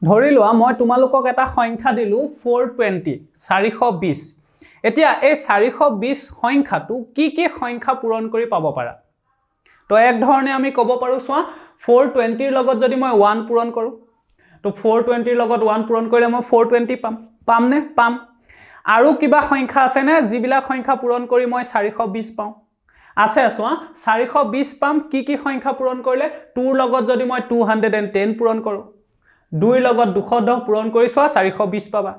ধৰি লোৱা মই তোমালোকক এটা সংখ্যা দিলো 420 420 এতিয়া এই 420 সংখ্যাটো কি সংখ্যা পূৰণ কৰি পাব পাৰা তো এক ধৰণে আমি ক'ব পাৰো চোৱা 420 ৰ লগত যদি মই 1 পূৰণ কৰো তো 420 ৰ লগত 1 পূৰণ কৰিলে মই 420 পাম নে পাম আৰু কিবা সংখ্যা আছে নে যিবিলাক সংখ্যা পূৰণ কৰি মই 420 পাম আছে চোৱা 420 পাম কি সংখ্যা পূৰণ কৰিলে 2 ৰ লগত যদি মই 210 পূৰণ কৰো 2 ৰ লগত 210 পূৰণ কৰি চোৱা 420 পাবা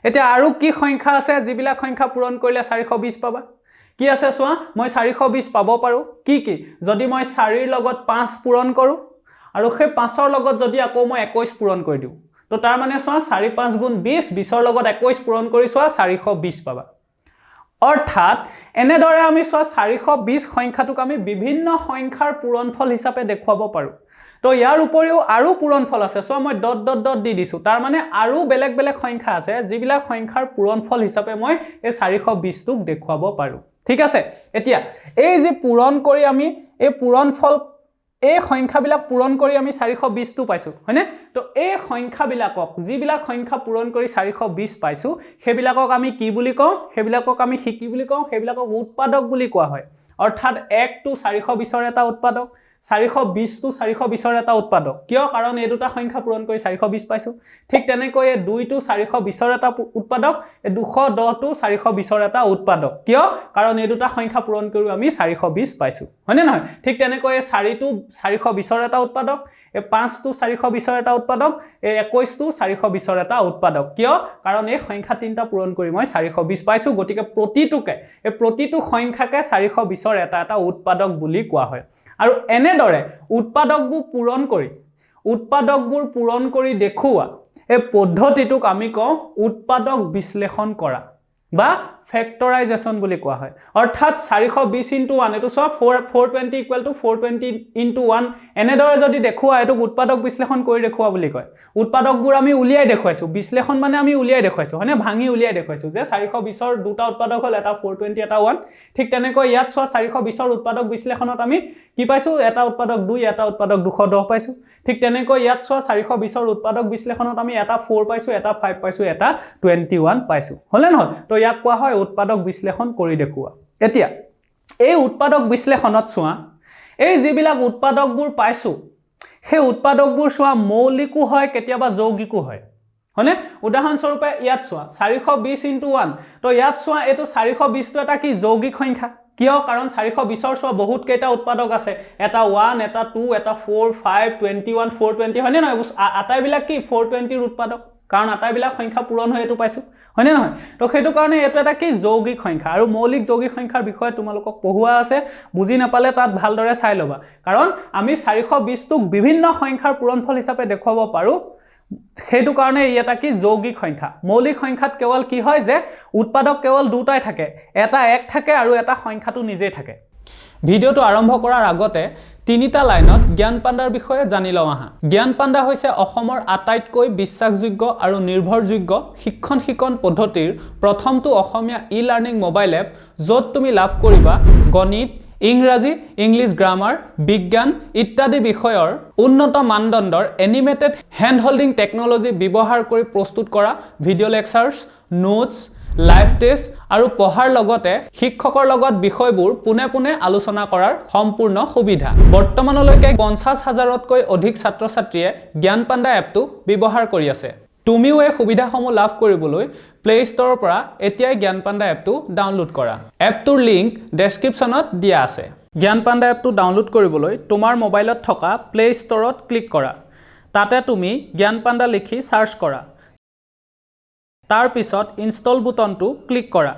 এতিয়া আৰু কি সংখ্যা আছে যিবিলাক সংখ্যা পূৰণ কৰিলে 420 পাবা কি আছে চোৱা মই 420 পাব পাৰো কি যদি মই 4 ৰ লগত 5 পূৰণ কৰো আৰু সেই 5 ৰ লগত যদি আকৌ মই 21 পূৰণ কৰি দিও তো তাৰ মানে চোৱা 4 5 গুণ 20 20 ৰ লগত 21 পূৰণ কৰি চোৱা 420 পাবা অৰ্থাৎ এনেদৰে আমি চোৱা 420 সংখ্যাটোক আমি বিভিন্ন সংখ্যাৰ পূৰণফল হিচাপে দেখুৱাব পাৰো তো ইয়াৰ উপৰিও আৰু পূৰণফল আছে চোৱা মই ডট ডট ডট দি দিছো তাৰ মানে আৰু বেলেগ বেলেগ সংখ্যা আছে যিবিলাক সংখ্যাৰ পূৰণফল হিচাপে মই এই 420 টোক দেখুৱাব পাৰো ঠিক আছে এতিয়া এই যে পূৰণ কৰি আমি এই পূৰণফল এই সংখ্যাবিলাক পূৰণ কৰি আমি 420 টো পাইছো হয়নে তো এই সংখ্যাবিলাকক যিবিলাক সংখ্যা পূৰণ কৰি 420 পাইছো হেবিলাকক আমি কি বুলি কওঁ হেবিলাকক আমি কি বুলি কওঁ হেবিলাকক উৎপাদক বুলি কোৱা হয় অৰ্থাৎ 1 টো 420 ৰ এটা উৎপাদক 420 টো 420 ৰ এটা উৎপাদক কিয় কাৰণ এই দুটা সংখ্যা পূৰণ কৰি 420 পাইছো ঠিক তেনেকৈ 2 টো 420 ৰ এটা উৎপাদক 210 টো 420 ৰ এটা উৎপাদক কিয় কাৰণ এই দুটা সংখ্যা পূৰণ কৰি আমি 420 পাইছো হয়নে নহয় ঠিক তেনেকৈ 4 টো 420 ৰ এটা উৎপাদক 5 টো 420 ৰ এটা উৎপাদক 21 টো 420 ৰ এটা উৎপাদক কিয় কাৰণ এই সংখ্যা তিনটা পূৰণ কৰি মই 420 পাইছো গতিকে প্ৰতিটো সংখ্যাকে 420 ৰ এটা উৎপাদক বুলি কোৱা হয় আৰু এনেদৰে উৎপাদকবোৰ পূৰণ কৰি দেখুৱা এই পদ্ধতিটোক আমি কওঁ উৎপাদক বিশ্লেষণ কৰা বা ফেক্টৰাইজেশন বুলি কোৱা হয় অৰ্থাৎ 420 * 1 এটো সব 420 = 420 * 1 এনেদৰে যদি দেখুৱা এটো উৎপাদক বিশ্লেষণ কৰি দেখুৱা বুলি কয় উৎপাদকবোৰ আমি উলিয়াই দেখুৱাইছো বিশ্লেষণ মানে আমি উলিয়াই দেখুৱাইছো হয়নে ভাঙি উলিয়াই দেখুৱাইছো যে 420 ৰ দুটা উৎপাদক হল এটা 420 এটা 1 ঠিক তেনেকৈ ইয়াত চোৱা 420 ৰ উৎপাদক বিশ্লেষণত আমি কি পাইছো এটা উৎপাদক 2 এটা উৎপাদক 210 পাইছো ঠিক তেনেকৈ ইয়াত চোৱা 420 ৰ উৎপাদক বিশ্লেষণত আমি এটা 4 পাইছো এটা 5 পাইছো এটা 21 পাইছো হলে নহয় তো ইয়াক কোৱা হয় উৎপাদক বিশ্লেষণ কৰি দেখুৱা এতিয়া এই উৎপাদক বিশ্লেষণত চোৱা এই যিবিলাক উৎপাদকবোৰ পাইছো সেই উৎপাদকবোৰ চোৱা মৌলিকো হয় কেতিয়াবা যৌগিকো হয় হয়নে উদাহৰণ স্বৰূপে ইয়াত চোৱা 420 * 1 তো ইয়াত চোৱা এটো 420 টো এটা কি যৌগিক সংখ্যা কিয় কাৰণ 420 ৰ চোৱা বহুত কেইটা উৎপাদক আছে এটা 1 এটা 2 এটা 4 5 21 420 হয়নে নহয় আটাইবিলাক কি 420 ৰ উৎপাদক কাৰণ আটাইবিলাক সংখ্যা পূৰণ হৈ এটো পাইছো হয়নে নহয় তো সেইটো কাৰণে এটো এটা কি যৌগিক সংখ্যা আৰু মৌলিক যৌগিক সংখ্যাৰ বিষয়ে তোমালোকক পঢ়ুৱা আছে বুজি নাপালে তাত ভালদৰে চাই লবা কাৰণ আমি 420 টোক বিভিন্ন সংখ্যাৰ পূৰণফল হিচাপে দেখুৱাব পাৰো সেইটো কাৰণে এটা কি যৌগিক সংখ্যা মৌলিক সংখ্যাত কেৱল কি হয় যে উৎপাদক কেৱল দুটাই থাকে এটা 1 থাকে আৰু এটা সংখ্যাটো নিজে থাকে ভিডিওটো আৰম্ভ কৰাৰ আগতে তিনিটা লাইনত জ্ঞান পাণ্ডাৰ বিষয়ে জানি লওঁ আহা জ্ঞান পাণ্ডা হৈছে অসমৰ আটাইতকৈ বিশ্বাসযোগ্য আৰু নিৰ্ভৰযোগ্য শিক্ষণ পদ্ধতিৰ প্ৰথমটো অসমীয়া ই-লাৰ্নিং মোবাইল এপ য'ত তুমি লাভ কৰিবা গণিত ইংৰাজী ইংলিছ গ্ৰামাৰ বিজ্ঞান ইত্যাদি বিষয়ৰ উন্নত মানদণ্ডৰ এনিমেটেড হ্যান্ড হোল্ডিং টেকনলজি ব্যৱহাৰ কৰি প্ৰস্তুত কৰা ভিডিও লেকচাৰ্ছ নোটছ লাইভ টেষ্ট আৰু পঢ়াৰ লগতে শিক্ষকৰ লগত বিষয়বোৰ পুনে আলোচনা কৰাৰ সম্পূৰ্ণ সুবিধা বৰ্তমানলৈকে 50,000তকৈ অধিক ছাত্ৰ-ছাত্ৰীয়ে জ্ঞান পাণ্ডা এপটো ব্যৱহাৰ কৰি আছে তুমিও এই সুবিধাসমূহ লাভ কৰিবলৈ প্লে ষ্টৰৰ পৰা এতিয়াই জ্ঞান পাণ্ডা এপটো ডাউনলোড কৰা এপটোৰ লিংক ডেসক্ৰিপচনত দিয়া আছে জ্ঞান পাণ্ডা এপটো ডাউনলোড কৰিবলৈ তোমাৰ মোবাইলত থকা প্লে ষ্টৰত ক্লিক কৰা তাতে তুমি জ্ঞান পাণ্ডা লিখি সাৰ্চ কৰা তাৰ পিছত ইনষ্টল বুটনটো ক্লিক কৰা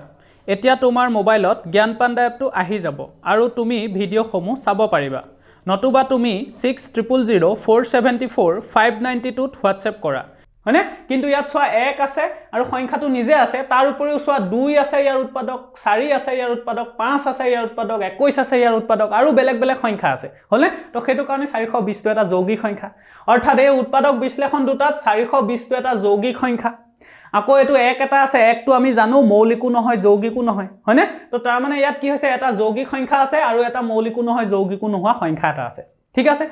এতিয়া তোমাৰ মোবাইলত জ্ঞান পাণ্ডা এপটো আহি যাব আৰু তুমি ভিডিঅ'সমূহ চাব পাৰিবা নতুবা তুমি 6000474592 ত WhatsApp কৰা হয়নে কিন্তু ইয়াত চোৱা 1 আছে আৰু সংখ্যাটো নিজে আছে তাৰ উপৰিও চোৱা 2 আছে ইয়াৰ উৎপাদক 4 আছে ইয়াৰ উৎপাদক 5 আছে ইয়াৰ উৎপাদক 21 আছে ইয়াৰ উৎপাদক আৰু বেলেগ সংখ্যা আছে হলে তো সেইটো কাৰণে 420 টো এটা যৌগিক সংখ্যা অৰ্থাৎ এই উৎপাদক বিশ্লেষণ দুটাত 420 টো এটা যৌগিক সংখ্যা আকৌ এটো 1 এটা আছে 1 টো আমি জানো মৌলিকো নহয় যৌগিকো নহয় হয়নে তো তাৰ মানে ইয়াত কি হৈছে এটা যৌগিক সংখ্যা আছে আৰু এটা মৌলিকো নহয় যৌগিকো নোহোৱা সংখ্যা এটা আছে ঠিক আছে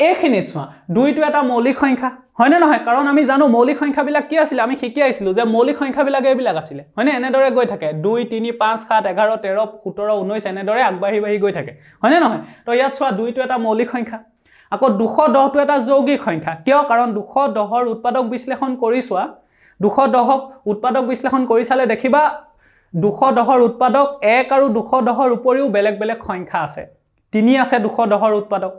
এইখিনিত চোৱা 2 টো এটা মৌলিক সংখ্যা হয়নে নহয় কাৰণ আমি জানো মৌলিক সংখ্যাবিলাক কি আছিল আমি শিকি আইছিলো যে মৌলিক সংখ্যাবিলাক এইবিলাক আছিল হয়নে এনেদৰে গৈ থাকে 2 3 5 7 11 13 17 19 এনেদৰে আগবাঢ়ি গৈ থাকে হয়নে নহয় তো ইয়াত চোৱা 2 টো এটা মৌলিক সংখ্যা আকৌ 210 টো এটা যৌগিক সংখ্যা কিয় কাৰণ 210 ৰ উৎপাদক বিশ্লেষণ কৰি চোৱা 210 উৎপাদক বিশ্লেষণ কৰি চালে দেখিবা 210 ৰ উৎপাদক 1 আৰু 210 ৰ উপৰিও বেলেগ বেলেগ সংখ্যা আছে 3 আছে 210 ৰ উৎপাদক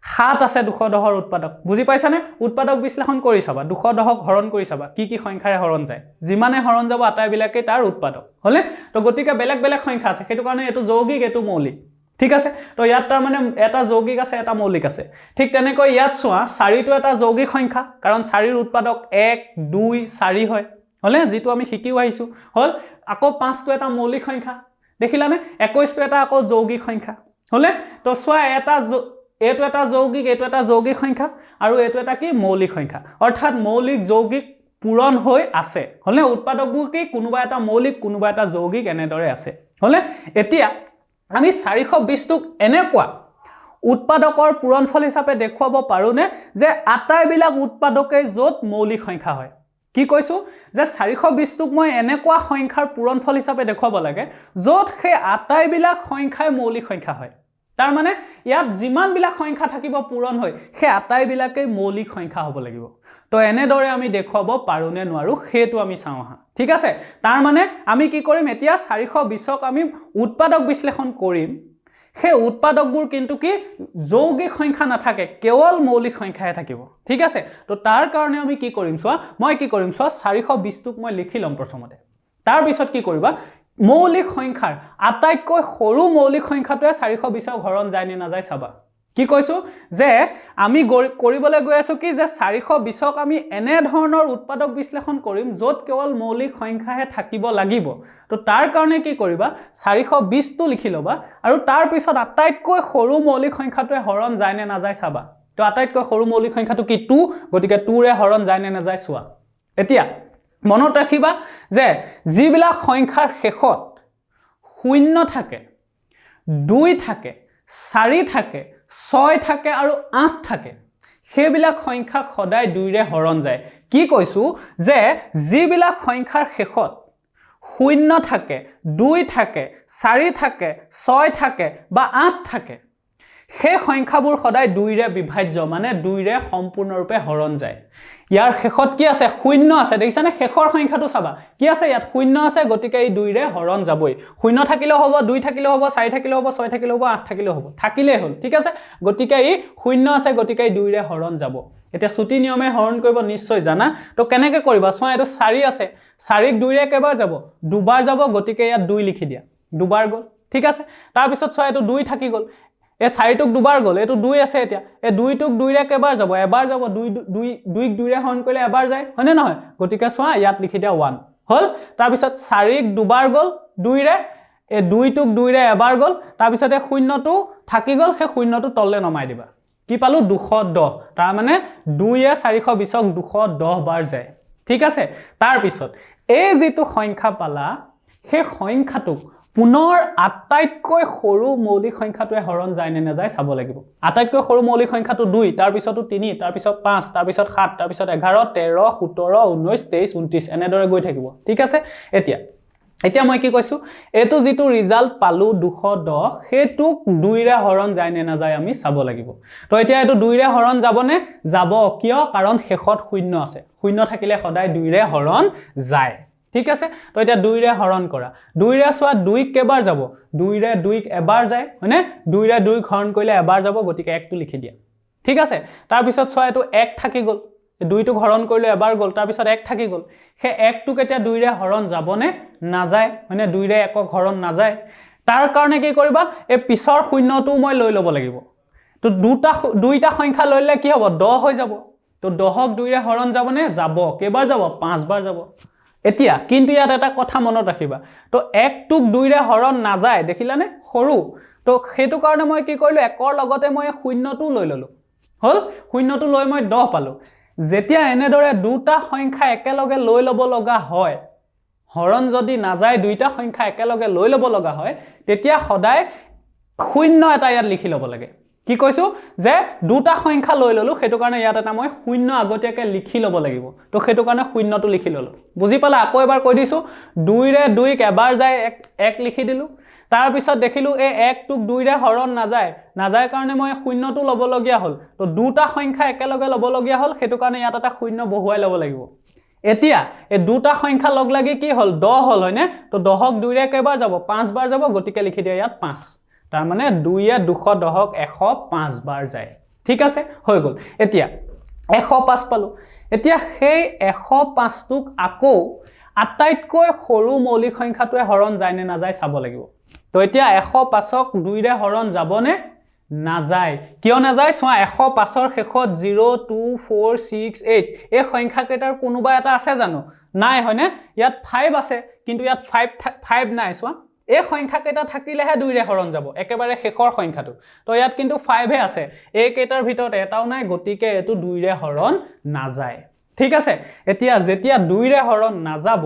7 আছে 210 ৰ উৎপাদক বুজি পাইছানে উৎপাদক বিশ্লেষণ কৰি চাবা 210 ক হৰণ কৰি চাবা কি সংখ্যাৰে হৰণ যায় যিমানে হৰণ যাব আটাইবিলাকে তাৰ উৎপাদক হলে তো গতিকে বেলেগ বেলেগ সংখ্যা আছে সেইটো কাৰণে এটো যৌগিক এটো মৌলিক ঠিক আছে তো ইয়াত তাৰ মানে এটা যৌগিক আছে এটা মৌলিক আছে ঠিক তেনেকৈ ইয়াত চোৱা 4 টো এটা যৌগিক সংখ্যা কাৰণ 4 ৰ উৎপাদক 1 2 4 হয় হলে যেটো আমি শিকিও আহিছো হল আকৌ 5 টো এটা মৌলিক সংখ্যা দেখিলানে 21 টো এটা আকৌ যৌগিক সংখ্যা হলে তো চোৱা এটা এটো এটা যৌগিক এটো এটা যৌগিক সংখ্যা আৰু এটো এটা কি মৌলিক সংখ্যা অৰ্থাৎ মৌলিক যৌগিক পূৰণ হৈ আছে হলে উৎপাদকবোৰ কি কোনোবা এটা মৌলিক কোনোবা এটা যৌগিক এনেদৰে আছে হলে এতিয়া আমি 420 টোক এনেকুৱা উৎপাদকৰ পূৰণফল হিচাপে দেখুৱাব পাৰোনে যে আটাইবিলাক উৎপাদকে যত মৌলিক সংখ্যা হয় কি কৈছো যে 420 টোক মই এনেকুৱা সংখ্যাৰ পূৰণফল হিচাপে দেখুৱাব লাগে যত হে আটাইবিলাক সংখ্যাই মৌলিক সংখ্যা হয় তাৰ মানে ইয়াত যিমান বিলাক সংখ্যা থাকিব পূৰণ হৈ হে আটাইবিলাকে মৌলিক সংখ্যা হ'ব লাগিব তো এনেদৰে আমি দেখুৱাব পাৰোনে নোৱাৰো হেতু আমি চাওঁ হা ঠিক আছে তাৰ মানে আমি কি কৰিম এতিয়া 420 ক আমি উৎপাদক বিশ্লেষণ কৰিম হে উৎপাদকবোৰ কিন্তু কি যৌগিক সংখ্যা নাথাকে কেৱল মৌলিক সংখ্যাহে থাকিব ঠিক আছে তো তাৰ কাৰণে আমি কি কৰিম চোৱা মই কি কৰিম চোৱা 420 টোক মই লিখি লম প্ৰথমতে তাৰ পিছত কি কৰিবা মৌলিক সংখ্যাৰ আটাইতকৈ সৰু মৌলিক সংখ্যাটোৱে 420 ক হৰণ যায় নে নাযায় চাবা কি কৈছো যে আমি কৰিবলৈ গৈ আছো কি যে 420 ক আমি এনে ধৰণৰ উৎপাদক বিশ্লেষণ কৰিম যত কেৱল মৌলিক সংখ্যাহে থাকিব লাগিব তো তাৰ কাৰণে কি কৰিবা 420 টো লিখি লবা আৰু তাৰ পিছত আটাইতকৈ সৰু মৌলিক সংখ্যাটোৱে হৰণ যায় নে নাযায় চাবা তো আটাইতকৈ সৰু মৌলিক সংখ্যাটো কি 2 গতিকে 2 ৰে হৰণ যায় নে নাযায় চোৱা এতিয়া মনত ৰাখিবা যে যিবিলাক সংখ্যাৰ শেষত 0 থাকে 2 থাকে 4 থাকে 6 থাকে আৰু 8 থাকে সেইবিলাক সংখ্যা সদায় 2 ৰে হৰণ যায় কি কৈছো যে যিবিলাক সংখ্যাৰ শেষত 0 থাকে 2 থাকে 4 থাকে 6 থাকে বা 8 থাকে সেই সংখ্যাবোৰ সদায় 2 ৰে বিভাজ্য মানে 2 ৰে সম্পূৰ্ণৰূপে হৰণ যায় ইয়াৰ শেষত কি আছে 0 আছে দেখিছানে শেষৰ সংখ্যাটো চাবা কি আছে ইয়াত 0 আছে গতিকে এই 2 ৰে হৰণ যাবই 0 থাকিলে হ'ব 2 থাকিলে হ'ব 4 থাকিলে হ'ব 6 থাকিলে হ'ব 8 থাকিলে হ'ব থাকিলে হ'ল ঠিক আছে গতিকে এই 0 আছে গতিকে এই 2 ৰে হৰণ যাব এতিয়া ছুটি নিয়মে হৰণ কৰিব নিশ্চয় জানা তো কেনেকৈ কৰিবা চোৱা এটো 4 আছে 4 ক 2 ৰে কেবাৰ যাব দুবাৰ যাব গতিকে ইয়াত 2 লিখি দিয়া দুবাৰ গল ঠিক আছে তাৰ পিছত চোৱা এটো 2 থাকি গল এ 4 টুক দুবাৰ গল এটো 2 আছে এতিয়া এ 2 টুক 2 ৰে কেবাৰ যাব এবাৰ যাব 2 ক 2 ৰে হৰণ কৰিলে এবাৰ যায় হয়নে নহয় গতিকে চোৱা ইয়াত লিখি দিয়া 1 হল তাৰ পিছত 4 ক দুবাৰ গল 2 ৰে এ 2 টুক 2 ৰে এবাৰ গল তাৰ পিছত এ 0 টো থাকি গল হে 0 টো তললে নমাই দিবা কি পালো 210 তাৰ মানে 2 এ 420 ক 210 বাৰ যায় ঠিক আছে তাৰ পিছত এই যেটো সংখ্যা পালা হে সংখ্যাটো পুনৰ আটাইতকৈ সৰু মৌলিক সংখ্যাটোৱে হৰণ যায় নে নাযায় চাব লাগিব আটাইতকৈ সৰু মৌলিক সংখ্যাটো 2 তাৰ পিছতো 3 তাৰ পিছত 5 তাৰ পিছত 7 তাৰ পিছত 11 13 17 19 23 29 এনেদৰে গৈ থাকিব ঠিক আছে এতিয়া মই কি কৈছো এটো যেটো ৰিজাল্ট পালো 210 হেতুক 2 ৰে হৰণ যায় নে নাযায় আমি চাব লাগিব তো এতিয়া এটো 2 ৰে হৰণ যাবনে যাব কিয় কাৰণ শেষত 0 আছে 0 থাকিলে সদায় 2 ৰে হৰণ যায় ঠিক আছে তো এটা 2 ৰে হৰণ কৰা 2 ৰে সোৱা 2 কেবাৰ যাব 2 ৰে 2 এবাৰ যায় হয়নে 2 ৰে 2 হৰণ কৰিলে এবাৰ যাব গতিকে 1 টো লিখি দিয়া ঠিক আছে তাৰ পিছত সোৱা এটো 1 থাকি গল 2 টো হৰণ কৰিলে এবাৰ গল তাৰ পিছত 1 থাকি গল হে 1 টো কেতিয়া 2 ৰে হৰণ যাবনে নাযায় হয়নে 2 ৰে 1 হৰণ নাযায় তাৰ কাৰণে কি কৰিবা এই পিছৰ 0 টো মই লৈ লব লাগিব তো দুইটা সংখ্যা লইলে কি হ'ব 10 হৈ যাব তো 10 ক 2 ৰে হৰণ যাবনে যাব কেবাৰ যাব 5 বাৰ যাব এতিয়া কিন্তু ইয়াত এটা কথা মনত ৰাখিবা তো 1 টুক 2 ৰে হৰণ নাযায় দেখিলানে সৰু তো হেতু কাৰণে মই কি কৰিলো 1 ৰ লগতে মই 0 টো লৈ ললো হল 0 টো লৈ মই 10 পালো যেতিয়া এনেদৰে দুটা সংখ্যা একেলগে লৈ লব লগা হয় হৰণ যদি নাযায় দুইটা সংখ্যা একেলগে লৈ লব লগা হয় তেতিয়া সদায় 0 এটা ইয়াত লিখি লব লাগে কি কৈছো যে দুটা সংখ্যা লৈ ললো হেতু কাৰণে ইয়াত এটা মই শূন্য আগতীয়াকে লিখি লব লাগিব তো হেতু কাৰণে শূন্যটো লিখি ললো বুজি পালা আকৌ এবাৰ কৈ দিছো 2 ৰে 2 এবাৰ যায় 1 লিখি দিলো তাৰ পিছত দেখিলো এই 1 টোক 2 ৰে হৰণ নাযায় কাৰণে মই শূন্যটো লব লগিয়া হল তো দুটা সংখ্যা একেলগে লব লগিয়া হল হেতু কাৰণে ইয়াত এটা শূন্য বহুৱাই লব লাগিব এতিয়া এই দুটা সংখ্যা লগ লাগি কি হল 10 হল হয়নে তো 10ক 2 ৰে কেবাৰ যাব 5 বাৰ যাব গতিকে লিখি দিয়া ইয়াত 5 তাৰ মানে 2 এ 210ক 105 বাৰ যায় ঠিক আছে হৈ গল এতিয়া 105 পালো এতিয়া সেই 105 টোক আকৌ আটাইতকৈ সৰু মৌলিক সংখ্যাটোৱে হৰণ যায় নে নাযায় চাব লাগিব তো এতিয়া 105ক 2 ৰে হৰণ যাবনে নাযায় কিয় নাযায় চোৱা 105ৰ শেষত 0 2 4 6 8 এই সংখ্যা কেইটাৰ কোনোবা এটা আছে জানো নাই হয়নে ইয়াত 5 আছে কিন্তু ইয়াত 5 নাই চোৱা এই সংখ্যা কেইটা থাকিলেহে 2 ৰে হৰণ যাব একেবাৰে শেষৰ সংখ্যাটো তো ইয়াত কিন্তু 5 হে আছে এই কেইটাৰ ভিতৰত এটাও নাই গতিকে এটো 2 ৰে হৰণ নাযায় ঠিক আছে এতিয়া যেতিয়া 2 ৰে হৰণ নাযাব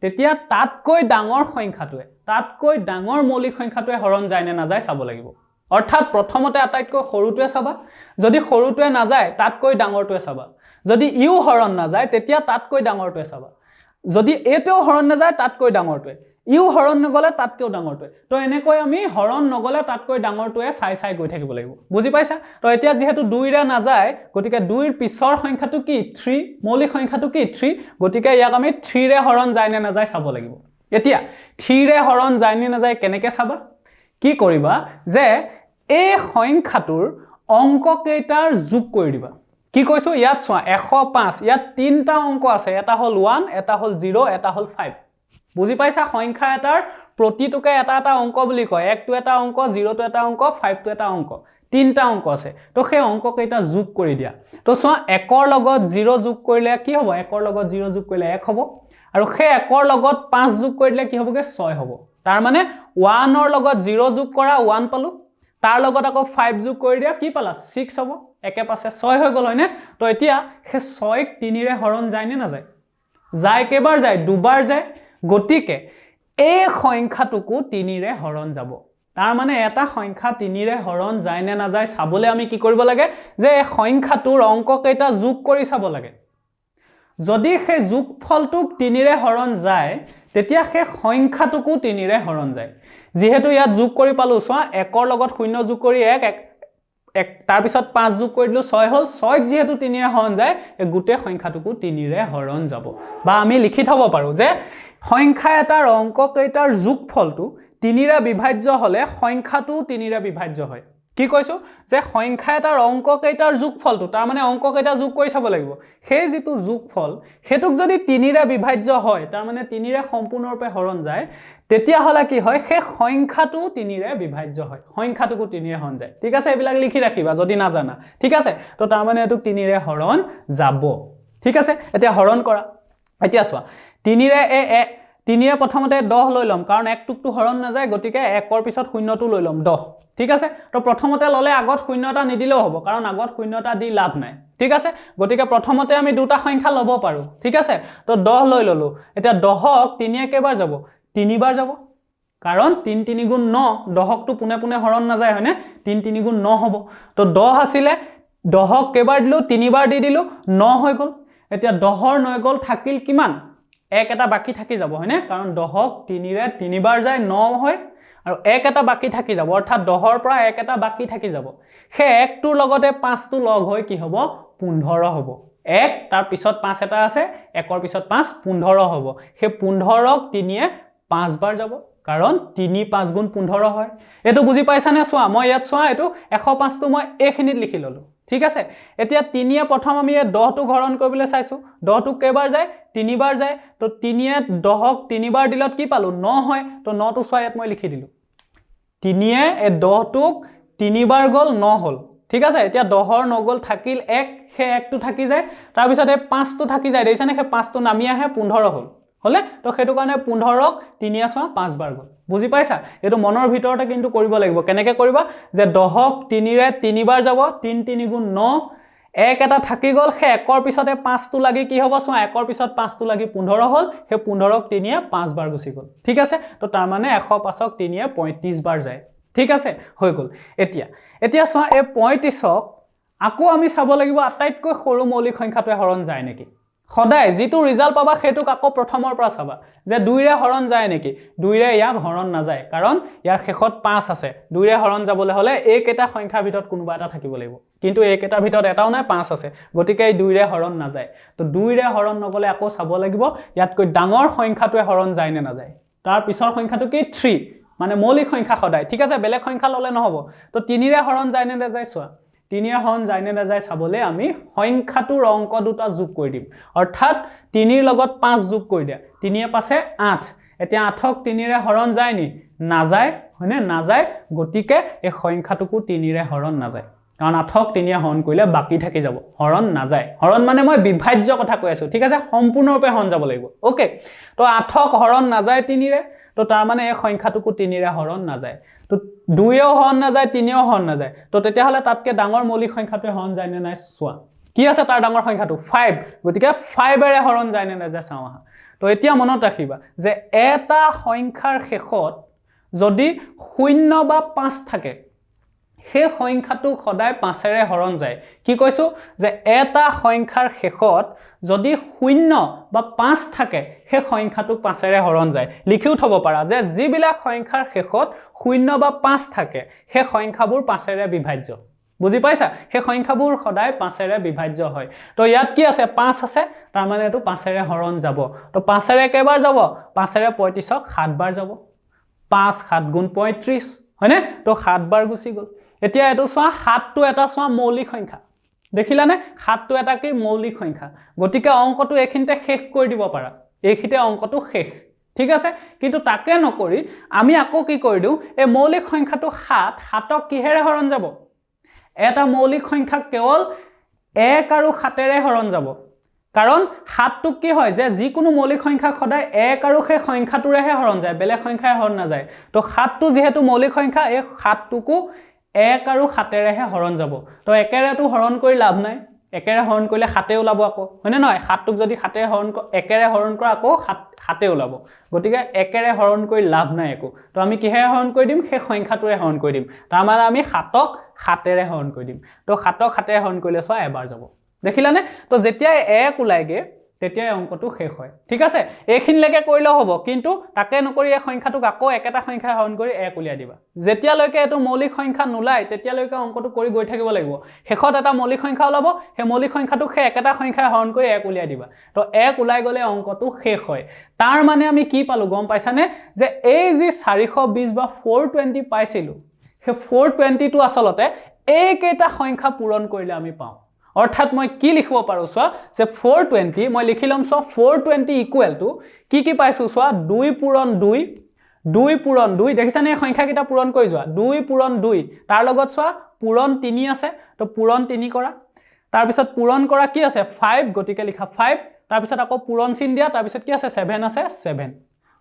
তেতিয়া তাতকৈ ডাঙৰ সংখ্যাটোৱে তাতকৈ ডাঙৰ মৌলিক সংখ্যাটোৱে হৰণ যায় নে নাযায় চাব লাগিব অৰ্থাৎ প্ৰথমতে আটাইতকৈ সৰুটোৱে চাবা যদি সৰুটোৱে নাযায় তাতকৈ ডাঙৰটোৱে চাবা যদি ইউ হৰণ নাযায় তেতিয়া তাতকৈ ডাঙৰটোৱে চাবা যদি এতেও হৰণ নাযায় তাতকৈ ডাঙৰটোৱে ইউ হৰণ নগলে তাতকৈ ডাঙৰটোৱে তো এনেকৈ আমি হৰণ নগলে তাতকৈ ডাঙৰটোৱে চাই গৈ থাকিব লাগিব বুজি পাইছা তো এতিয়া যেহেতু 2 ৰে নাযায় গতিকে 2 ৰ পিছৰ সংখ্যাটো কি 3 মৌলিক সংখ্যাটো কি 3 গতিকে ইয়াক আমি 3 ৰে হৰণ যায় নে নাযায় চাব লাগিব এতিয়া 3 ৰে হৰণ যায় নে নাযায় কেনেকৈ চাবা কি কৰিবা যে এই সংখ্যাটোৰ অংক কেইটাৰ যোগ কৰি দিবা কি কৈছো ইয়াত চোৱা 105 ইয়াত তিনটা অংক আছে এটা হল 1 এটা হল 0 এটা হল 5 বুজি পাইছা সংখ্যা এটাৰ প্ৰতিটোকে এটা অংক বুলি কয় 1 টো এটা অংক 0 টো এটা অংক 5 টো এটা অংক তিনটা অংক আছে তো সেই অংক কেইটা যোগ কৰি দিয়া তো চোৱা 1 ৰ লগত 0 যোগ কৰিলে কি হ'ব 1 ৰ লগত 0 যোগ কৰিলে 1 হ'ব আৰু সেই 1 ৰ লগত 5 যোগ কৰিলে কি হ'বগে 6 হ'ব তাৰ মানে 1 ৰ লগত 0 যোগ কৰা 1 পালো তাৰ লগত আকৌ 5 যোগ কৰি দিয়া কি পালা 6 হ'ব একে পাছে 6 হৈ গল হয়নে তো এতিয়া সেই 6ক 3 ৰে হৰণ যায় নে নাযায় যায় কেবাৰ যায় দুবাৰ যায় গতিকে এই সংখ্যাটোকো 3 ৰে হৰণ যাব তাৰ মানে এটা সংখ্যা 3 ৰে হৰণ যায় নে নাযায় চাবলে আমি কি কৰিব লাগে যে এই সংখ্যাটোৰ অংক কেইটা যোগ কৰি চাব লাগে যদি সেই যোগফলটোক 3 ৰে হৰণ যায় তেতিয়া সেই সংখ্যাটোকো 3 ৰে হৰণ যায় যেহেতু ইয়াত যোগ কৰি পালো চোৱা 1 ৰ লগত 0 যোগ কৰি 1 তাৰ পিছত 5 যোগ কৰি দিলো 6 হল 6ক যেহেতু 3 ৰে হৰণ যায় এই গুটে সংখ্যাটোকো 3 ৰে হৰণ যাব বা আমি লিখি থব পাৰো যে সংখ্যা এটাৰ অংক কেইটাৰ যোগফলটো 3 ৰে বিভাজ্য হলে সংখ্যাটো 3 ৰে বিভাজ্য হয় কি কৈছো যে সংখ্যা এটাৰ অংক কেইটাৰ যোগফলটো তাৰ মানে অংক কেইটা যোগ কৰি চাব লাগিব সেই যেটো যোগফল হেতুক যদি 3 ৰে বিভাজ্য হয় তাৰ মানে 3 ৰে সম্পূৰ্ণৰূপে হৰণ যায় তেতিয়া হলা কি হয় সেই সংখ্যাটো 3 ৰে বিভাজ্য হয় সংখ্যাটোকো 3 ৰে হৰণ যায় ঠিক আছে এবিলাক লিখি ৰাখিবা যদি না জানা ঠিক আছে তো তাৰ মানে এটো 3 ৰে হৰণ যাব ঠিক আছে এতিয়া হৰণ কৰা এতিয়া চোৱা 3 ৰে 3 ৰে প্ৰথমতে 10 লৈ লম কাৰণ 1 টুকটো হৰণ না যায় গতিকে 1 ৰ পিছত 0 টো লৈ লম 10 ঠিক আছে তো প্ৰথমতে ললে আগত 0 টা নিদিলেও হ'ব কাৰণ আগত 0 টা দি লাভ নাই ঠিক আছে গতিকে প্ৰথমতে আমি দুটা সংখ্যা লব পাৰো ঠিক আছে তো 10 লৈ ললো এতিয়া 10ক 3 য়ে কেবাৰ যাব 3 বাৰ যাব কাৰণ 3 3 গুণ 9 10ক তো পুনে পুনে হৰণ না যায় হয়নে 3 3 গুণ 9 হ'ব তো 10 আছিলে 10ক কেবাৰ দিলো 3 বাৰ দি দিলো 9 হৈ গল এতিয়া 10ৰ 9 গল থাকিল কিমান এক এটা বাকি থাকি যাব হয়নে কাৰণ 10ক 3 ৰে 3 বাৰ যায় 9 হয় আৰু এক এটা বাকি থাকি যাব অৰ্থাৎ 10ৰ পৰা এক এটা বাকি থাকি যাব সেই 1 টোৰ লগতে 5 টো লগ হৈ কি হ'ব 15 হ'ব 1 তাৰ পিছত 5 এটা আছে 1 ৰ পিছত 5 15 হ'ব সেই 15ক 3 য়ে 5 বাৰ যাব কাৰণ 3 5 গুণ 15 হয় এটো বুজি পাইছা নে চোৱা মই ইয়াত চোৱা এটো 105 টো মই এখিনিত লিখি ললো ঠিক আছে এতিয়া 3 য়ে প্ৰথম আমি 10 টো হৰণ কৰিবলৈ চাইছো 10 টো কেবাৰ যায় 3 বাৰ যায় তো 3 য়ে 10ক 3 বাৰ দিলত কি পালো 9 হয় তো 9 টো চোৱা ইয়াত মই লিখি দিলো 3 য়ে 10 টোক 3 বাৰ গল 9 হল ঠিক আছে এতিয়া 10ৰ 9 গল থাকিল 1 হে 1 টো থাকি যায় তাৰ পিছত এই 5 টো থাকি যায় দেইছানে হে 5 টো নামি আহে 15 হল হলে তো হেতু কাৰণে 15ক 3 য়ে চোৱা 5 বাৰ গল বুজি পাইছা এটো মনৰ ভিতৰতে কিন্তু কৰিব লাগিব কেনেকৈ কৰিবা যে 10ক 3 ৰে 3 বাৰ যাব 3 3 গুণ 9 এক এটা থাকি গল হে 1 ৰ পিছতে 5 টো লাগি কি হ'ব চোৱা 1 ৰ পিছত 5 টো লাগি 15 হল হে 15ক 3 য়ে 5 বাৰ গুছি গল ঠিক আছে তো তাৰ মানে 105ক 3 য়ে 35 বাৰ যায় ঠিক আছে হৈ গল এতিয়া চোৱা এই 35ক আকৌ আমি চাব লাগিব আটাইতকৈ সৰু মৌলিক সংখ্যাটোৱে হৰণ যায় নেকি সদায় যেটো ৰিজাল্ট পাবা হেতুক আকৌ প্ৰথমৰ পৰা চাবা যে 2 ৰে হৰণ যায় নেকি 2 ৰে ইয়াক হৰণ না যায় কাৰণ ইয়াৰ শেষত 5 আছে 2 ৰে হৰণ যাবলৈ হলে এই কেটা সংখ্যাৰ ভিতৰত কোনোবা এটা থাকিব লাগিব কিন্তু এই কেটাৰ ভিতৰত এটাও নাই 5 আছে গতিকে এই 2 ৰে হৰণ না যায় তো 2 ৰে হৰণ নগলে আকৌ চাব লাগিব ইয়াতকৈ ডাঙৰ সংখ্যাটোৱে হৰণ যায় নে না যায় তাৰ পিছৰ সংখ্যাটো কি 3 মানে মৌলিক সংখ্যা সদায় ঠিক আছে বেলেগ সংখ্যা ললে নহব তো 3 ৰে হৰণ যায় নে না যায় চোৱা 3 ৰ হৰণ যায় নে না যায় চাবলে আমি সংখ্যাটোৰ অংক দুটা যোগ কৰি দিম অৰ্থাৎ 3 ৰ লগত 5 যোগ কৰি দিয়া 3 এ পাছে 8 এতিয়া 8ক 3 ৰে হৰণ যায় নি না যায় হয়নে না যায় গতিকে এই সংখ্যাটোকো 3 ৰে হৰণ না যায় কাৰণ 8ক 3 ৰে হৰণ কৰিলে বাকি থাকি যাব হৰণ না যায় হৰণ মানে মই বিভাজ্য কথা কৈ আছো ঠিক আছে সম্পূৰ্ণৰূপে হৰণ যাব লাগিব ওকে তো 8ক হৰণ না যায় 3 ৰে তো তাৰ মানে এই সংখ্যাটোকো 3 ৰে হৰণ না যায় তো 2 এও হৰণ না যায় 3 এও হৰণ না যায় তো তেতিয়া হলে তাতকে ডাঙৰ মৌলিক সংখ্যাটোৱে হৰণ যায় নে নাই চোৱা কি আছে তাৰ ডাঙৰ সংখ্যাটো 5 গতিকে 5 ৰে হৰণ যায় নে নাই চাওঁ আহা তো এতিয়া মনত ৰাখিবা যে এটা সংখ্যাৰ শেষত যদি 0 বা 5 থাকে সেই সংখ্যাটো সদায় 5 ৰে হৰণ যায় কি কৈছো যে এটা সংখ্যাৰ শেষত যদি 0 বা 5 থাকে সেই সংখ্যাটো 5 ৰে হৰণ যায় লিখিও থব পাৰা যে যিবিলাক সংখ্যাৰ শেষত 0 বা 5 থাকে সেই সংখ্যাবোৰ 5 ৰে বিভাজ্য বুজি পাইছা সেই সংখ্যাবোৰ সদায় 5 ৰে বিভাজ্য হয় তো ইয়াত কি আছে 5 আছে তাৰ মানে এটো 5 ৰে হৰণ যাব তো 5 ৰে কেইবাৰ যাব 5 ৰে 35ক 7 বাৰ যাব 5 7 গুণ 35 হয়নে তো 7 বাৰ গুচি গল এতিয়া এটো চোৱা 7 টো এটা চোৱা মৌলিক সংখ্যা দেখিলানে 7 টো এটা কি মৌলিক সংখ্যা গতিকে অংকটো এখিনতে শেষ কৰি দিব পাৰা এইখিতে অংকটো শেষ ঠিক আছে কিন্তু তাকে নকৰি আমি আকৌ কি কৰি দিও এই মৌলিক সংখ্যাটো 7ক কিহেৰে হৰণ যাব এটা মৌলিক সংখ্যা কেৱল 1 আৰু 7 ৰে হৰণ যাব কাৰণ 7 টো কি হয় যে যিকোনো মৌলিক সংখ্যা সদায় 1 আৰু সেই সংখ্যাটোৰেহে হৰণ যায় বেলেগ সংখ্যাৰে হৰণ না যায় তো 7 টো যেহেতু মৌলিক সংখ্যা এই 7 টোকো 1 আৰু 7 ৰেহে হৰণ যাব তো একেৰেটো হৰণ কৰি লাভ নাই একেৰে হৰণ কৰিলে 7 ওলাব আকৌ হয়নে নহয় 7 টোক যদি 7 হৰণ একেৰে হৰণ কৰা আকৌ 7 ওলাব গতিকে একেৰে হৰণ কৰি লাভ নাই একো তো আমি কিহে হৰণ কৰি দিম সেই সংখ্যাটোৰে হৰণ কৰি দিম তাৰ মানে আমি 7ক 7 ৰে হৰণ কৰি দিম তো 7ক 7 ৰে হৰণ কৰিলে চোৱা এবাৰ যাব দেখিলানে তো যেতিয়া 1 ওলাইগে তেতিয়া অংকটো শেষ হয় ঠিক আছে এইখিনলৈকে কৰিলে হ'ব কিন্তু তাকে নকৰি এই সংখ্যাটোক আকৌ একেটা সংখ্যাৰে হৰণ কৰি 1 উলিয়াই দিবা যেতিয়ালৈকে এটো মৌলিক সংখ্যা নুলাই তেতিয়ালৈকে অংকটো কৰি গৈ থাকিব লাগিব শেষত এটা মৌলিক সংখ্যা ওলাব সেই মৌলিক সংখ্যাটোক সেই একেটা সংখ্যাৰে হৰণ কৰি 1 উলিয়াই দিবা তো 1 উলাই গলে অংকটো শেষ হয় তাৰ মানে আমি কি পালো গম পাইছানে যে এই যে 420 বা 420 পাইছিলো সেই 420 টো আসলতে এই কেটা সংখ্যা পূৰণ কৰিলে আমি পাওঁ অৰ্থাৎ মই কি লিখিব পাৰো চোৱা যে 420 মই লিখিলম চোৱা 420 ইকুৱেল টু কি পাইছো চোৱা 2 পূৰণ 2 দেখিছানে এই সংখ্যা কিটা পূৰণ কৰি যোৱা 2 পূৰণ 2 তাৰ লগত চোৱা পূৰণ 3 আছে তো পূৰণ 3 কৰা তাৰ পিছত পূৰণ কৰা কি আছে 5 গতিকে লিখা 5 তাৰ পিছত আকৌ পূৰণ চিন দিয়া তাৰ পিছত কি আছে 7 আছে 7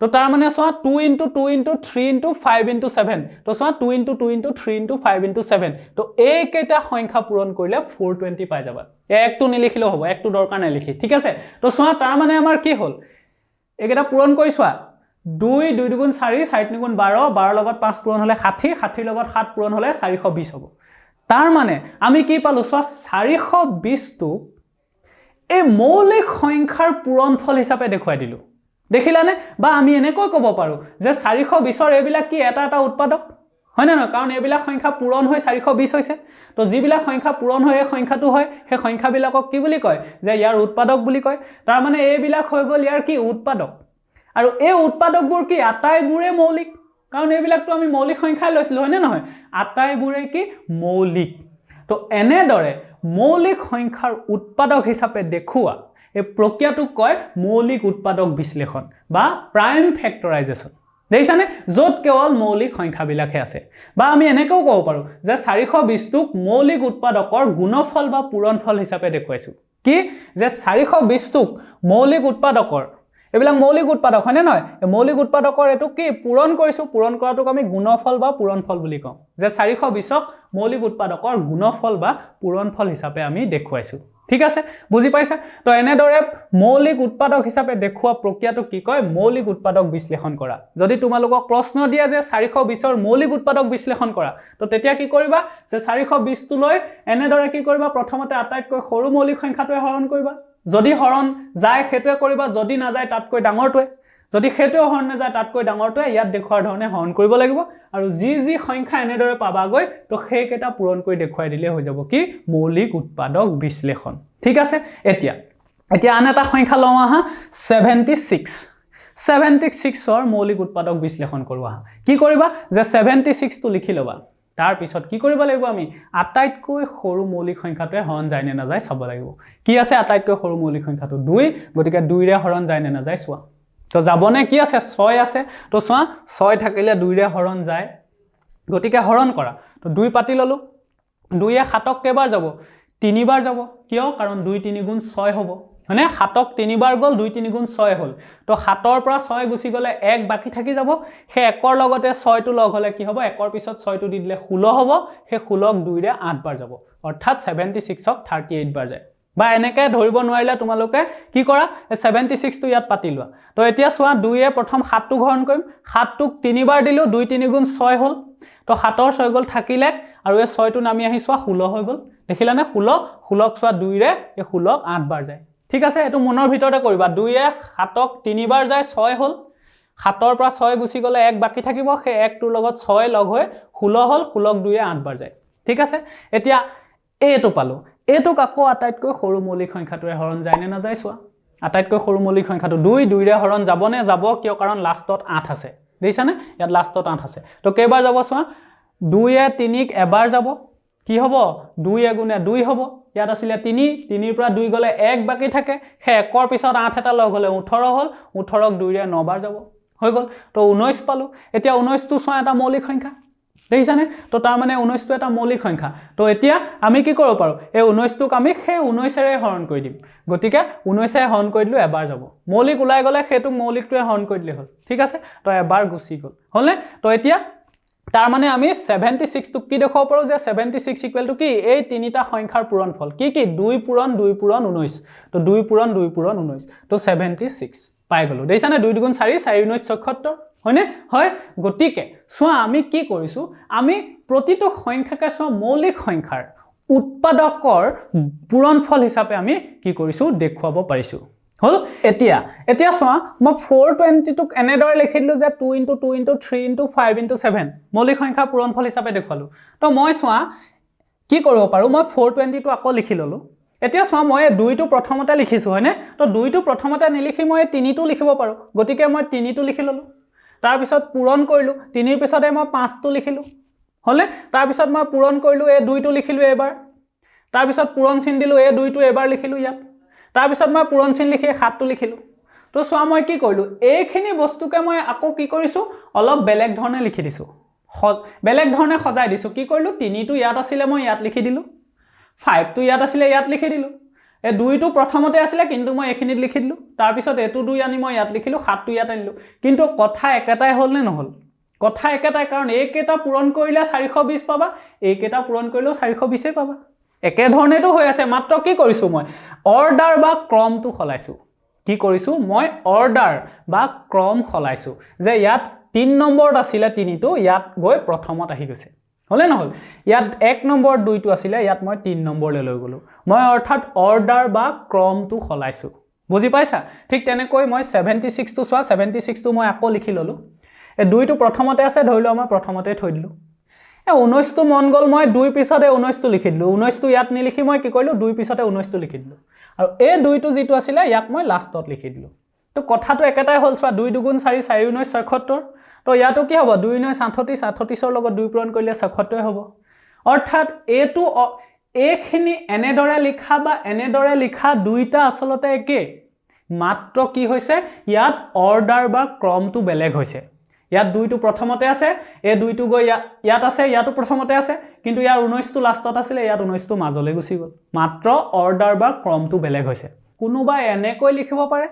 তো তাৰ মানে চোৱা 2 * 2 * 3 * 5 * 7 তো চোৱা 2 * 2 * 3 * 5 * 7 তো এই কেটা সংখ্যা পূৰণ কৰিলে 420 পাই যাবা একটো নিলিখিলেও হ'ব একটো দৰকাৰ নাই লিখি ঠিক আছে তো চোৱা তাৰ মানে আমাৰ কি হ'ল একেটা পূৰণ কৰি চোৱা 2 2 * 4 4 * 12 12 লগত 5 পূৰণ হলে 60 60 লগত 7 পূৰণ হলে 420 হ'ব তাৰ মানে আমি কি পালো চোৱা 420 টো এই মৌলিক সংখ্যাৰ পূৰণফল হিচাপে দেখুৱাই দিলো দেখিলানে বা আমি এনেকৈ ক'ব পাৰো যে 420 ৰ এবিলাক কি এটা এটা উৎপাদক হয় না কাৰণ এবিলাক সংখ্যা পূৰণ হৈ 420 হৈছে তো যিবিলাক সংখ্যা পূৰণ হৈ এই সংখ্যাটো হয় সেই সংখ্যাবিলাকক কি বুলি কয় যে ইয়াৰ উৎপাদক বুলি কয় তাৰ মানে এইবিলাক হৈ গল ইয়াৰ কি উৎপাদক আৰু এই উৎপাদকবোৰ কি আটাইবোৰে মৌলিক কাৰণ এইবিলাকটো আমি মৌলিক সংখ্যা লৈছিলো হয় না নহয় আটাইবোৰে কি মৌলিক তো এনেদৰে মৌলিক সংখ্যাৰ উৎপাদক হিচাপে দেখুৱা এই প্ৰক্ৰিয়াটো কয় মৌলিক উৎপাদক বিশ্লেষণ বা প্ৰাইম ফেক্টৰাইজেশ্যন দেখিছানে য'ত কেৱল মৌলিক সংখ্যাবিলাকহে আছে বা আমি এনেকৈ ক'ব পাৰো যে 420 টোক মৌলিক উৎপাদকৰ গুণফল বা পূৰণফল হিচাপে দেখুৱাইছো কি যে 420 টোক মৌলিক উৎপাদকৰ এইবিলাক মৌলিক উৎপাদক হয়নে নহয় মৌলিক উৎপাদকৰ এটো কি পূৰণ কৰিছো পূৰণ কৰাটোক আমি গুণফল বা পূৰণফল বুলি কওঁ যে 420ক মৌলিক উৎপাদকৰ গুণফল বা পূৰণফল হিচাপে আমি দেখুৱাইছো ঠিক আছে বুজি পাইছা তো এনেদৰে মৌলিক উৎপাদক হিচাপে দেখুৱা প্ৰক্ৰিয়াটো কি কয় মৌলিক উৎপাদক বিশ্লেষণ কৰা যদি তোমালোকক প্ৰশ্ন দিয়া যে 420ৰ মৌলিক উৎপাদক বিশ্লেষণ কৰা তো তেতিয়া কি কৰিবা যে 420 টো লৈ এনেদৰে কি কৰিবা প্ৰথমতে আটাইতকৈ সৰু মৌলিক সংখ্যাটোৱে হৰণ কৰিবা যদি হৰণ যায় হেতুৱে কৰিবা যদি না যায় তাতকৈ ডাঙৰটোৱে যদি হেতুৱে হৰণ না যায় তাতকৈ ডাঙৰটোৱে ইয়াত দেখুৱাৰ ধৰণে হৰণ কৰিব লাগিব আৰু যি সংখ্যা এনেদৰে পাবাগৈ তো সেইকেটা পূৰণ কৰি দেখুৱাই দিলে হৈ যাব কি মৌলিক উৎপাদক বিশ্লেষণ ঠিক আছে এতিয়া আন এটা সংখ্যা লওঁ আহা 76ৰ মৌলিক উৎপাদক বিশ্লেষণ কৰো আহা কি কৰিবা যে 76 টো লিখি লবা তাৰ পিছত কি কৰিব লাগিব আমি আটাইতকৈ সৰু মৌলিক সংখ্যাটোৱে হৰণ যায় নে না যায় চাব লাগিব কি আছে আটাইতকৈ সৰু মৌলিক সংখ্যাটো 2 গতিকে 2 ৰে হৰণ যায় নে না যায় চোৱা তো যাবনে কি আছে 6 আছে তো চোৱা 6 থাকিলে 2 ৰে হৰণ যায় গতিকে হৰণ কৰা তো 2 পাতি ললো 2 এ 7ক কেবাৰ যাব 3 বাৰ যাব কিয় কাৰণ 2 3 গুণ 6 হ'ব মানে 7ক 3 বাৰ গল 2 3 গুণ 6 হল তো 7ৰ পৰা 6 গুছি গলে 1 বাকি থাকি যাব হে 1ৰ লগতে 6 টো লগ হলে কি হ'ব 1ৰ পিছত 6 টো দি দিলে 16 হ'ব হে 16ক 2 ৰে 8 বাৰ যাব অৰ্থাৎ 76ক 38 বাৰ যায় বা এনেকৈ ধৰিব নোৱাৰিলে তোমালোকে কি কৰা 76 টো ইয়াত পাতি লোৱা তো এতিয়া চোৱা 2 এ প্ৰথম 7 টো হৰণ কৰিম 7 টোক 3 বাৰ দিলো 2 3 গুণ 6 হল তো 7ৰ 6 গল থাকিলে আৰু এই 6 টো নামি আহি চোৱা 16 হৈ গল দেখিলানে 16ক চোৱা 2 ৰে এই 16ক 8 বাৰ যায় ঠিক আছে এটো মনৰ ভিতৰতে কৰিবা 2 এ 7ক 3 বাৰ যায় 6 হল 7ৰ পৰা 6 গুছি গলে 1 বাকি থাকিব সেই 1 টোৰ লগত 6 লগ হৈ 16 হল 16ক 2 এ 8 বাৰ যায় ঠিক আছে এতিয়া এটো পালো এটোক আকৌ আটাইতকৈ সৰু মৌলিক সংখ্যাটোৰে হৰণ যায় নে না যায় চোৱা আটাইতকৈ সৰু মৌলিক সংখ্যাটো 2 ৰে হৰণ যাব নে যাব কিয় কাৰণ লাষ্টত 8 আছে দেখিছানে ইয়াত লাষ্টত 8 আছে তো কেইবাৰ যাব চোৱা 2 এ 3ক এবাৰ যাব কি হ'ব 2 এ গুণে 2 হ'ব ইয়াত আছিল 3 3ৰ পৰা 2 গলে 1 বাকি থাকে হে 1ৰ পিছত 8 এটা লগ হলে 18 হল 18ক 2 ৰে 9 বাৰ যাব হৈ গল তো 19 পালো এতিয়া 19 টো চোৱা এটা মৌলিক সংখ্যা দেখিছানে তো তাৰ মানে 19 টো এটা মৌলিক সংখ্যা তো এতিয়া আমি কি কৰিব পাৰো এই 19 টোক আমি সেই 19 ৰে হৰণ কৰি দিম গতিকে 19 ৰে হৰণ কৰি দিলো এবাৰ যাব মৌলিক ওলাই গলে হেতুক মৌলিকটোৱে হৰণ কৰি দিলে হল ঠিক আছে তো এবাৰ গুছি গল হলনে তো এতিয়া তাৰ মানে আমি 76 টোক কি দেখাব পাৰো যে 76 ইকুৱেল টু কি এই তিনিটা সংখ্যাৰ পূৰণফল কি 2 পূৰণ 2 পূৰণ 19 তো 2 পূৰণ 2 পূৰণ 19 তো 76 পাই গলো দেখিছানে 2 2 4 4 19 76 হয়নে হয় গতিকে চোৱা আমি কি কৰিছো আমি প্ৰতিটো সংখ্যাকে চোৱা মৌলিক সংখ্যাৰ উৎপাদকৰ পূৰণফল হিচাপে আমি কি কৰিছো দেখুৱাব পাৰিছো হল এতিয়া চোৱা মই 420 টোক এনেদৰে লিখিলো যে 2 * 2 * 3 * 5 * 7 মৌলিক সংখ্যাৰ পূৰণফল হিচাপে দেখুৱালো তো মই চোৱা কি কৰিব পাৰো মই 420 টো আকৌ লিখি ললো এতিয়া চোৱা মই 2 টো প্ৰথমতে লিখিছো হয়নে তো 2 টো প্ৰথমতে নিলিখি মই 3 টো লিখিব পাৰো গতিকে মই 3 টো লিখি ললো তাৰ পিছত পূৰণ কৰিলো 3ৰ পিছতে মই 5 টো লিখিলো হলে তাৰ পিছত মই পূৰণ কৰিলো এই 2 টো লিখিলো এবাৰ তাৰ পিছত পূৰণ চিন দিলো এই 2 টো এবাৰ লিখিলো ইয়াত তাৰ পিছত মই পূৰণ চিন লিখি 7 টো লিখিলো তো চোৱা মই কি কৰিলো এইখিনি বস্তুকে মই আকৌ কি কৰিছো অলপ বেলেগ ধৰণে লিখি দিছো বেলেগ ধৰণে সজাই দিছো কি কৰিলো 3 টো ইয়াত আছিল মই ইয়াত লিখি দিলো 5 টো ইয়াত আছিল ইয়াত লিখি দিলো এই 2 টো প্ৰথমতে আছিল কিন্তু মই এখিনিত লিখি দিলো তাৰ পিছত এটো 2 আনি মই ইয়াত লিখিলো 7 টো ইয়াত আনিলো কিন্তু কথা একেটাই হল নে নহল কথা একেটাই কাৰণ এইকেটা পূৰণ কৰিলে 420 পাবা এইকেটা পূৰণ কৰিলেও 420 এ পাবা একে ধৰণেটো হৈ আছে মাত্ৰ কি কৰিছো মই অৰ্ডাৰ বা ক্ৰমটো খলাইছো কি কৰিছো মই অৰ্ডাৰ বা ক্ৰম খলাইছো যে ইয়াত 3 নম্বৰত আছিল 3 টো ইয়াত গৈ প্ৰথমত আহি গৈছে হলে নহল ইয়াত 1 নম্বৰ 2 টো আছিল ইয়াত মই 3 নম্বৰলৈ লৈ গলো মই অৰ্থাৎ অৰ্ডাৰ বা ক্ৰমটো খলাইছো বুজি পাইছা ঠিক তেনেকৈ মই 76 টো চোৱা 76 টো মই আকৌ লিখি ললো এই 2 টো প্ৰথমতে আছে ধৰিলো মই প্ৰথমতে থৈ দিলো এই 19 টো মন গল মই 2 পিছতে 19 টো লিখি দিলো 19 টো ইয়াত নিলিখি মই কি কৰিলো 2 পিছতে 19 টো লিখি দিলো আৰু এই 2 টো যেটো আছিল ইয়াক মই লাষ্টত লিখি দিলো তো কথাটো একেটাই হল চোৱা 2 2 4 4 19 76 তো ইয়াতো কি হ'ব 2 9 37 38 ৰ লগত 2 পূৰণ কৰিলে 76 হ'ব অৰ্থাৎ এটো এখিনি এনেদৰে লিখা বা এনেদৰে লিখা দুইটা আসলতে একে মাত্ৰ কি হৈছে ইয়াত অৰ্ডাৰ বা ক্ৰমটো বেলেগ হৈছে ইয়াত 2 টো প্ৰথমতে আছে এই 2 টো গৈ ইয়াত আছে ইয়াতো প্ৰথমতে আছে কিন্তু ইয়াৰ 19 টো লাষ্টত আছিল ইয়াত 19 টো মাজলৈ গুছি গল মাত্ৰ অৰ্ডাৰ বা ক্ৰমটো বেলেগ হৈছে কোনোবা এনেকৈ লিখিব পাৰে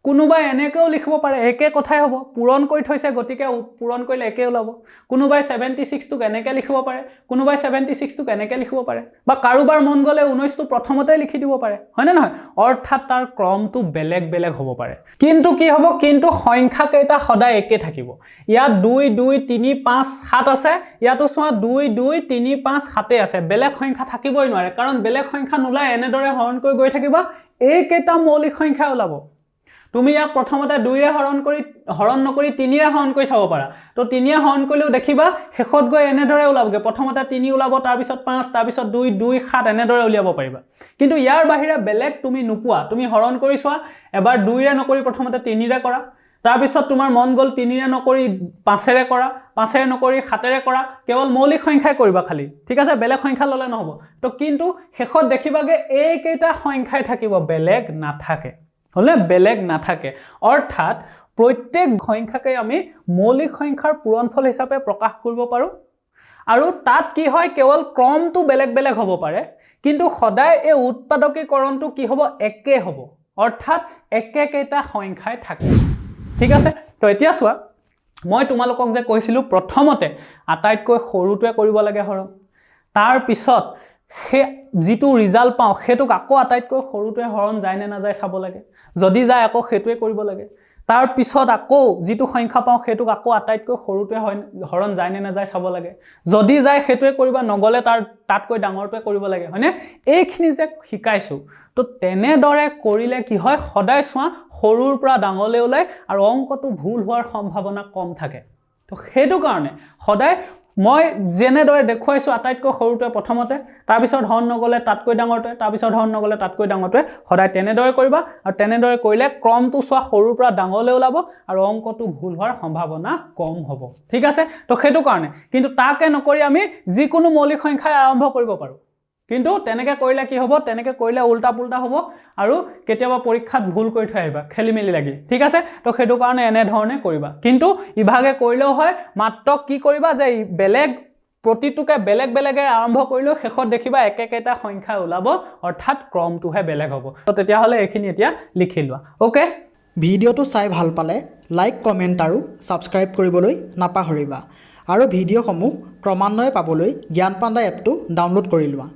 কোনোবাই এনেকৈও লিখিব পাৰে, একে কথাই হ'ব, পূৰণ কৰি থৈছে গতিকে পূৰণ কৰিলে একে ওলাব। কোনোবাই 76টোক এনেকৈ লিখিব পাৰে, কোনোবাই 76টোক এনেকৈ লিখিব পাৰে, বা কাৰোবাৰ মন গ'লে 19টো প্ৰথমতে লিখি দিব পাৰে, হয়নে নহয়? অৰ্থাৎ তাৰ ক্ৰমটো বেলেগ বেলেগ হ'ব পাৰে। কিন্তু কি হ'ব, কিন্তু সংখ্যা কেইটা সদায় একে থাকিব। ইয়াত 2 2 3 5 7 আছে, ইয়াতো চোৱা 2 2 3 5 7 আছে, বেলেগ সংখ্যা থাকিবই নোৱাৰে, কাৰণ বেলেগ সংখ্যা নোলাই এনেদৰে হৰণ কৰি গৈ থাকিবা, এইকেইটা মৌলিক সংখ্যা ওলাব। তুমি ইয়াক প্ৰথমতে 2ৰে হৰণ নকৰি 3ৰে হৰণ কৰি চাব পাৰা, তো 3ৰে হৰণ কৰিলেও দেখিবা শেষত গৈ এনেদৰে ওলাবগে, প্ৰথমতে 3 ওলাব, তাৰপিছত 5, তাৰপিছত 2 2 7 এনেদৰে উলিয়াব পাৰিবা। কিন্তু ইয়াৰ বাহিৰে বেলেগ তুমি নোপোৱা। তুমি হৰণ কৰি চোৱা, এবাৰ 2ৰে নকৰি প্ৰথমতে 3ৰে কৰা, তাৰপিছত তোমাৰ মন গ'ল 3ৰে নকৰি 5ৰে কৰা, 5ৰে নকৰি 7ৰে কৰা, কেৱল মৌলিক সংখ্যাই কৰিবা খালি, ঠিক আছে? বেলেগ সংখ্যা ল'লে নহ'ব। তো কিন্তু শেষত দেখিবাগে এইকেইটা সংখ্যাই থাকিব, বেলেগ নাথাকে, হলে বেলেগ নাথাকে। অৰ্থাৎ প্ৰত্যেক সংখ্যাকে আমি মৌলিক সংখ্যাৰ পূৰণফল হিচাপে প্ৰকাশ কৰিব পাৰোঁ, আৰু তাত কি হয়, কেৱল ক্ৰমটো বেলেগ বেলেগ হ'ব পাৰে, কিন্তু সদায় এই উৎপাদকীকৰণটো কি হ'ব, একে হ'ব। অৰ্থাৎ একেকেইটা সংখ্যাই থাকে, ঠিক আছে? তো এতিয়া চোৱা, মই তোমালোকক যে কৈছিলোঁ প্ৰথমতে আটাইতকৈ সৰুটোৱে কৰিব লাগে হৰণ, তাৰ পিছত সেই যিটো ৰিজাল্ট পাওঁ সেইটোক আকৌ আটাইতকৈ সৰুটোৱে হৰণ যায় নে নাযায় চাব লাগে, যদি যায় আকৌ সেইটোৱে কৰিব লাগে, তাৰ পিছত আকৌ যিটো সংখ্যা পাওঁ সেইটোক আকৌ আটাইতকৈ সৰুটোৱে হৰণ যায় নে নাযায় চাব লাগে, যদি যায় সেইটোৱে কৰিবা, নগ'লে তাতকৈ ডাঙৰটোৱে কৰিব লাগে, হয়নে? এইখিনি যে শিকাইছোঁ, তো তেনেদৰে কৰিলে কি হয়, সদায় চোৱা সৰুৰ পৰা ডাঙৰলৈ ওলায় আৰু অংকটো ভুল হোৱাৰ সম্ভাৱনা কম থাকে। তো সেইটো কাৰণে সদায় মই যেনেদৰে দেখুৱাইছোঁ আটাইতকৈ সৰুটোৱে প্ৰথমতে, তাৰপিছত হৰণ নগ'লে তাতকৈ ডাঙৰটোৱে, তাৰপিছত হৰণ নগ'লে তাতকৈ ডাঙৰটোৱে, সদায় তেনেদৰে কৰিবা। আৰু তেনেদৰে কৰিলে ক্ৰমটো চোৱা সৰুৰ পৰা ডাঙৰলৈ ওলাব আৰু অংকটো ভুল হোৱাৰ সম্ভাৱনা কম হ'ব, ঠিক আছে? তো সেইটো কাৰণে কিন্তু তাকে নকৰি আমি যিকোনো মৌলিক সংখ্যাই আৰম্ভ কৰিব পাৰোঁ, কিন্তু তেনেকৈ কৰিলে কি হ'ব, তেনেকৈ কৰিলে উল্টা পুল্টা হ'ব আৰু কেতিয়াবা পৰীক্ষাত ভুল কৰি থৈ আহিবা, খেলি মেলি লাগি, ঠিক আছে? তো সেইটো কাৰণে এনেধৰণে কৰিবা, কিন্তু ইভাগে কৰিলেও হয়, মাত্ৰ কি কৰিবা যে বেলেগ প্ৰতিটোকে বেলেগ বেলেগে আৰম্ভ কৰিলেও শেষত দেখিবা একেকেইটা সংখ্যা ওলাব, অৰ্থাৎ ক্ৰমটোহে বেলেগ হ'ব। তো তেতিয়াহ'লে এইখিনি এতিয়া লিখি লোৱা, অ'কে? ভিডিঅ'টো চাই ভাল পালে লাইক, কমেণ্ট আৰু ছাবস্ক্ৰাইব কৰিবলৈ নাপাহৰিবা, আৰু ভিডিঅ'সমূহ ক্ৰমান্বয়ে পাবলৈ জ্ঞান পাণ্ডা এপটো ডাউনলোড কৰি লোৱা।